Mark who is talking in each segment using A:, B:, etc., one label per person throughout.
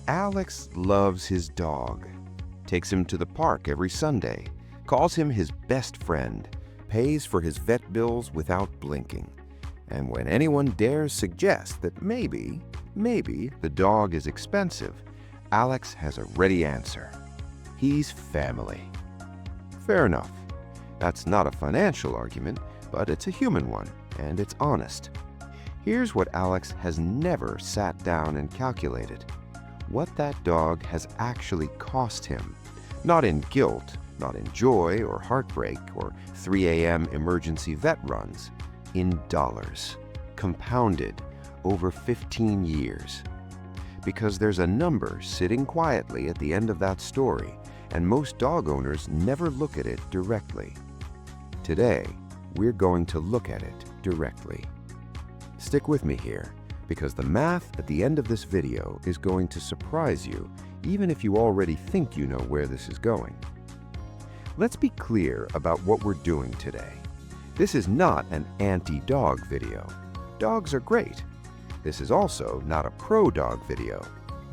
A: Alex loves his dog, takes him to the park every Sunday, calls him his best friend, pays for his vet bills without blinking. And when anyone dares suggest that maybe the dog is expensive, Alex has a ready answer. He's family. Fair enough. That's not a financial argument, but it's a human one, and it's honest. Here's what Alex has never sat down and calculated: what that dog has actually cost him. Not in guilt, not in joy or heartbreak or 3 a.m. emergency vet runs. In dollars, compounded over 15 years. Because there's a number sitting quietly at the end of that story, and most dog owners never look at it directly. Today, we're going to look at it directly. Stick with me here, because the math at the end of this video is going to surprise you, even if you already think you know where this is going. Let's be clear about what we're doing today. This is not an anti-dog video. Dogs are great. This is also not a pro-dog video.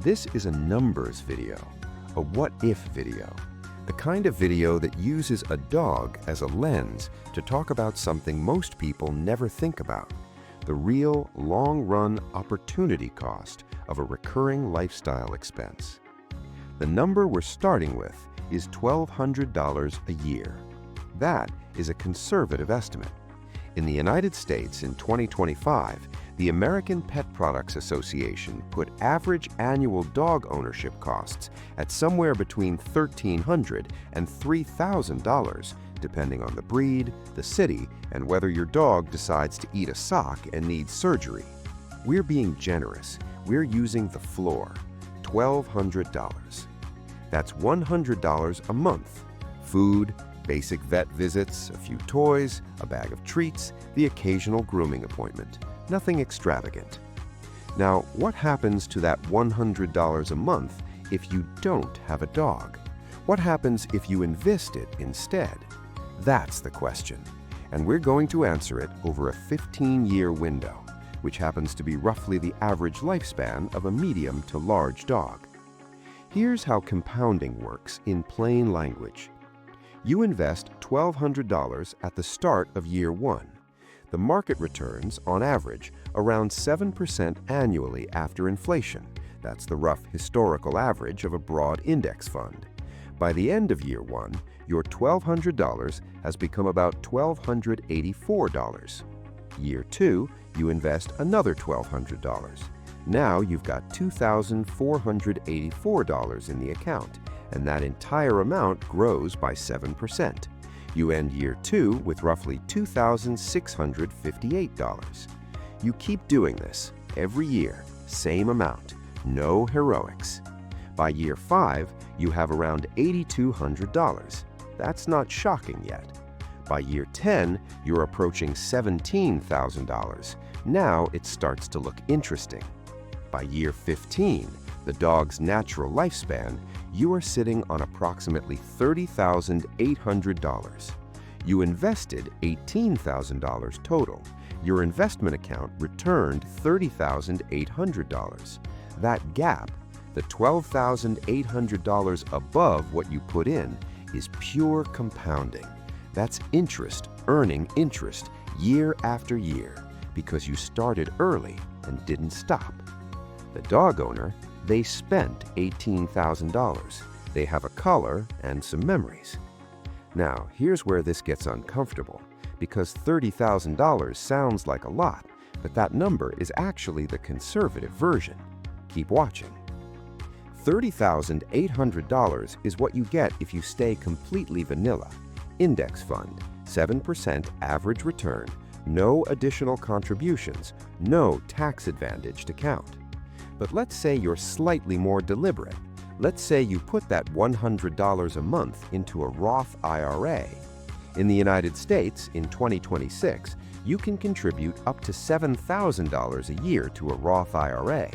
A: This is a numbers video, a what-if video, the kind of video that uses a dog as a lens to talk about something most people never think about: the real long-run opportunity cost of a recurring lifestyle expense. The number we're starting with is $1,200 a year. That is a conservative estimate. In the United States in 2025, the American Pet Products Association put average annual dog ownership costs at somewhere between $1,300 and $3,000, depending on the breed, the city, and whether your dog decides to eat a sock and needs surgery. We're being generous. We're using the floor, $1,200. That's $100 a month. Food, basic vet visits, a few toys, a bag of treats, the occasional grooming appointment. Nothing extravagant. Now, what happens to that $100 a month if you don't have a dog? What happens if you invest it instead? That's the question, and we're going to answer it over a 15-year window, which happens to be roughly the average lifespan of a medium to large dog. Here's how compounding works in plain language. You invest $1,200 at the start of year one. The market returns, on average, around 7% annually after inflation. That's the rough historical average of a broad index fund. By the end of year one, your $1,200 has become about $1,284. Year two, you invest another $1,200. Now you've got $2,484 in the account, and that entire amount grows by 7%. You end year two with roughly $2,658. You keep doing this every year, same amount, no heroics. By year five, you have around $8,200. That's not shocking yet. By year 10, you're approaching $17,000. Now it starts to look interesting. By year 15, the dog's natural lifespan, you are sitting on approximately $30,800. You invested $18,000 total. Your investment account returned $30,800. That gap, the $12,800 above what you put in, is pure compounding. That's interest earning interest year after year because you started early and didn't stop. The dog owner, they spent $18,000. They have a collar and some memories. Now, here's where this gets uncomfortable, because $30,000 sounds like a lot, but that number is actually the conservative version. Keep watching. $30,800 is what you get if you stay completely vanilla. Index fund, 7% average return, no additional contributions, no tax advantage to count. But let's say you're slightly more deliberate. Let's say you put that $100 a month into a Roth IRA. In the United States, in 2026, you can contribute up to $7,000 a year to a Roth IRA.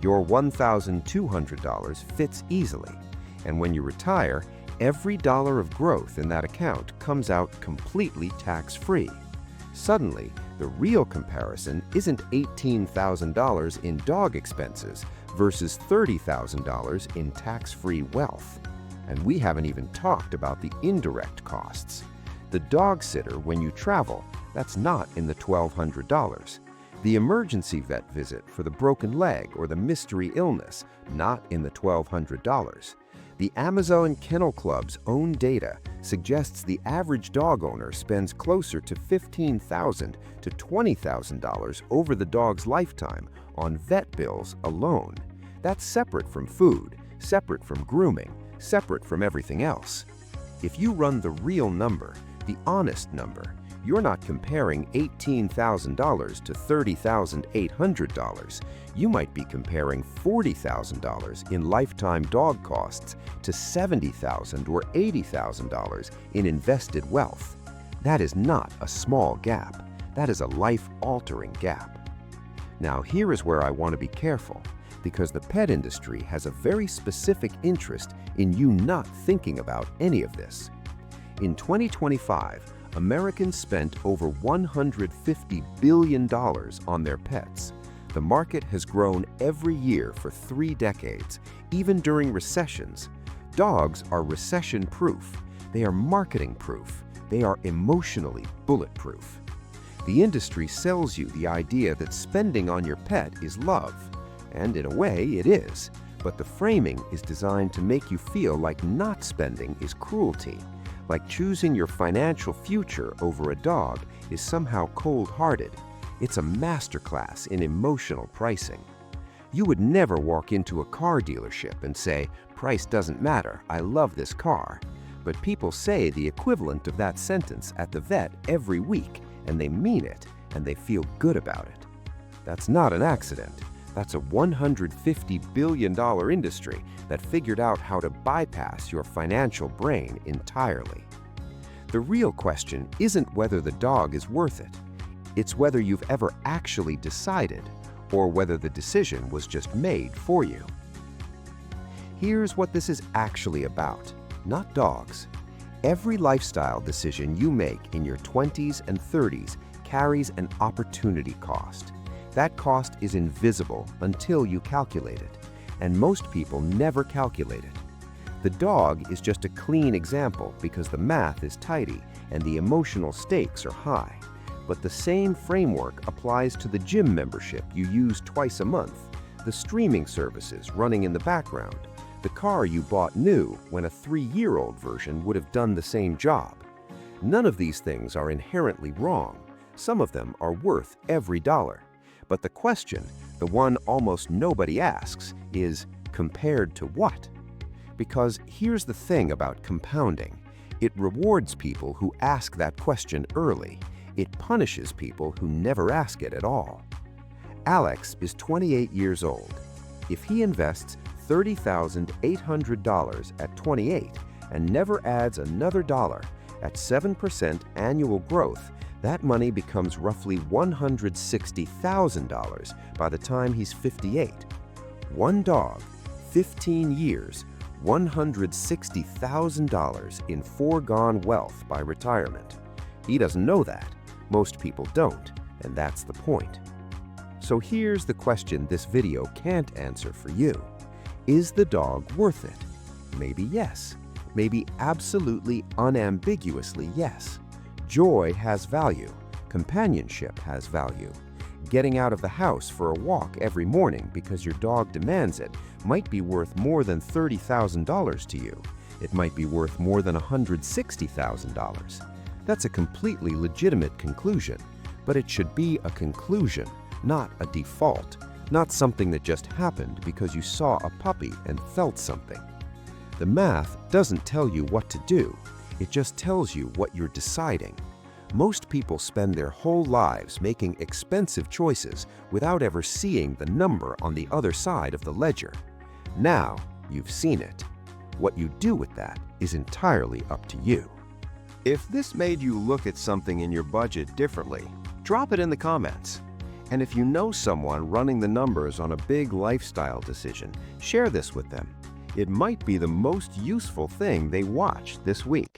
A: Your $1,200 fits easily. And when you retire, every dollar of growth in that account comes out completely tax-free. Suddenly, the real comparison isn't $18,000 in dog expenses, versus $30,000 in tax-free wealth. And we haven't even talked about the indirect costs. The dog sitter when you travel, that's not in the $1,200. The emergency vet visit for the broken leg or the mystery illness, not in the $1,200. The Amazon Kennel Club's own data suggests the average dog owner spends closer to $15,000 to $20,000 over the dog's lifetime on vet bills alone. That's separate from food, separate from grooming, separate from everything else. If you run the real number, the honest number, you're not comparing $18,000 to $30,800. You might be comparing $40,000 in lifetime dog costs to $70,000 or $80,000 in invested wealth. That is not a small gap. That is a life-altering gap. Now, here is where I want to be careful, because the pet industry has a very specific interest in you not thinking about any of this. In 2025, Americans spent over $150 billion on their pets. The market has grown every year for 3 decades, even during recessions. Dogs are recession-proof. They are marketing-proof. They are emotionally bulletproof. The industry sells you the idea that spending on your pet is love, and in a way it is, but the framing is designed to make you feel like not spending is cruelty, like choosing your financial future over a dog is somehow cold-hearted. It's a masterclass in emotional pricing. You would never walk into a car dealership and say, "Price doesn't matter, I love this car." But people say the equivalent of that sentence at the vet every week, and they mean it, and they feel good about it. That's not an accident. That's a $150 billion industry that figured out how to bypass your financial brain entirely. The real question isn't whether the dog is worth it. It's whether you've ever actually decided, or whether the decision was just made for you. Here's what this is actually about, not dogs. Every lifestyle decision you make in your 20s and 30s carries an opportunity cost. That cost is invisible until you calculate it, and most people never calculate it. The dog is just a clean example because the math is tidy and the emotional stakes are high. But the same framework applies to the gym membership you use twice a month, the streaming services running in the background, the car you bought new when a 3-year-old version would have done the same job. None of these things are inherently wrong. Some of them are worth every dollar. But the question, the one almost nobody asks, is compared to what? Because here's the thing about compounding. It rewards people who ask that question early. It punishes people who never ask it at all. Alex is 28 years old. If he invests $30,800 at 28 and never adds another dollar, at 7% annual growth, that money becomes roughly $160,000 by the time he's 58. One dog, 15 years, $160,000 in foregone wealth by retirement. He doesn't know that. Most people don't, and that's the point. So here's the question this video can't answer for you. Is the dog worth it? Maybe yes. Maybe absolutely unambiguously yes. Joy has value. Companionship has value. Getting out of the house for a walk every morning because your dog demands it might be worth more than $30,000 to you. It might be worth more than $160,000. That's a completely legitimate conclusion, but it should be a conclusion, not a default, not something that just happened because you saw a puppy and felt something. The math doesn't tell you what to do. It just tells you what you're deciding. Most people spend their whole lives making expensive choices without ever seeing the number on the other side of the ledger. Now, you've seen it. What you do with that is entirely up to you. If this made you look at something in your budget differently, drop it in the comments. And if you know someone running the numbers on a big lifestyle decision, share this with them. It might be the most useful thing they watch this week.